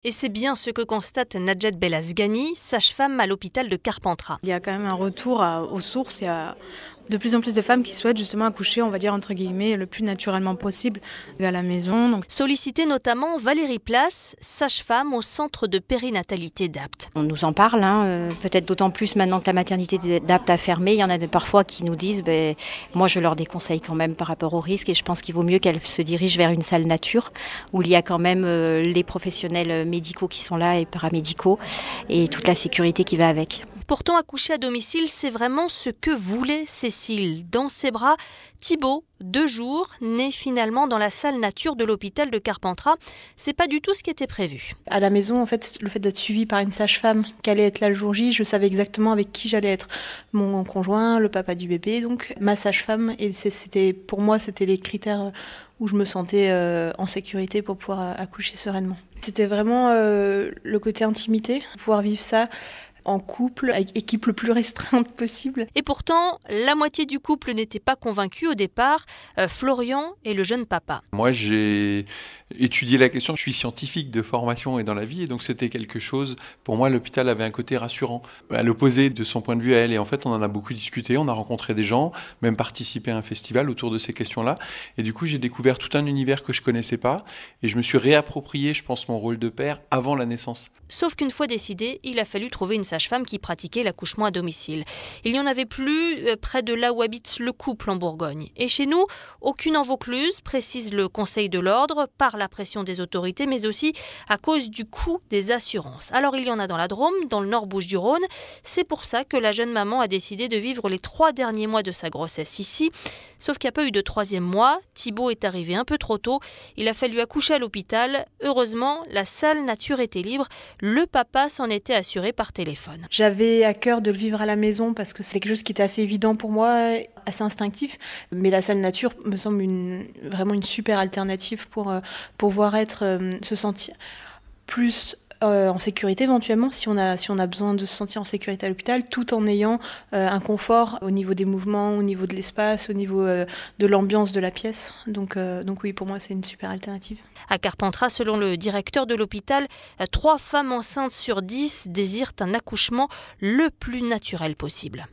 Et c'est bien ce que constate Nadjet Belazgani, sage-femme à l'hôpital de Carpentras. Il y a quand même un retour aux sources. Il y a de plus en plus de femmes qui souhaitent justement accoucher, on va dire entre guillemets, le plus naturellement possible à la maison. Donc, sollicitée notamment Valérie Place, sage-femme au centre de périnatalité d'Apt. On nous en parle, peut-être d'autant plus maintenant que la maternité d'Apt a fermé. Il y en a parfois qui nous disent, moi je leur déconseille quand même par rapport au risque et je pense qu'il vaut mieux qu'elles se dirigent vers une salle nature où il y a quand même les professionnels médicaux qui sont là et paramédicaux et toute la sécurité qui va avec. Pourtant, accoucher à domicile, c'est vraiment ce que voulait Cécile. Dans ses bras, Thibaut, 2 jours, né finalement dans la salle nature de l'hôpital de Carpentras. C'est pas du tout ce qui était prévu. À la maison, en fait, le fait d'être suivie par une sage-femme qui allait être là le jour J, je savais exactement avec qui j'allais être. Mon conjoint, le papa du bébé, donc ma sage-femme. Et pour moi, c'était les critères où je me sentais en sécurité pour pouvoir accoucher sereinement. C'était vraiment le côté intimité, pouvoir vivre ça en couple, avec équipe le plus restreinte possible. Et pourtant, la moitié du couple n'était pas convaincue au départ, Florian et le jeune papa. Moi, j'ai étudié la question, je suis scientifique de formation et dans la vie, et donc c'était quelque chose, pour moi, l'hôpital avait un côté rassurant, à l'opposé de son point de vue à elle. Et en fait, on en a beaucoup discuté, on a rencontré des gens, même participé à un festival autour de ces questions-là. Et du coup, j'ai découvert tout un univers que je connaissais pas, et je me suis réapproprié, je pense, mon rôle de père avant la naissance. Sauf qu'une fois décidé, il a fallu trouver une sage-femme qui pratiquait l'accouchement à domicile. Il n'y en avait plus près de là où habite le couple en Bourgogne. Et chez nous, aucune en Vaucluse, précise le Conseil de l'Ordre, par la pression des autorités, mais aussi à cause du coût des assurances. Alors il y en a dans la Drôme, dans le Nord Bouches-du-Rhône. C'est pour ça que la jeune maman a décidé de vivre les 3 derniers mois de sa grossesse ici. Sauf qu'il n'y a pas eu de 3e mois. Thibaut est arrivé un peu trop tôt. Il a fallu accoucher à l'hôpital. Heureusement, la salle nature était libre. Le papa s'en était assuré par téléphone. J'avais à cœur de le vivre à la maison parce que c'est quelque chose qui était assez évident pour moi, assez instinctif. Mais la salle nature me semble vraiment une super alternative pour pouvoir se sentir plus en sécurité éventuellement si on a besoin de se sentir en sécurité à l'hôpital, tout en ayant un confort au niveau des mouvements, au niveau de l'espace, au niveau de l'ambiance de la pièce. Donc oui, pour moi, c'est une super alternative. À Carpentras, selon le directeur de l'hôpital, 3 femmes enceintes sur 10 désirent un accouchement le plus naturel possible.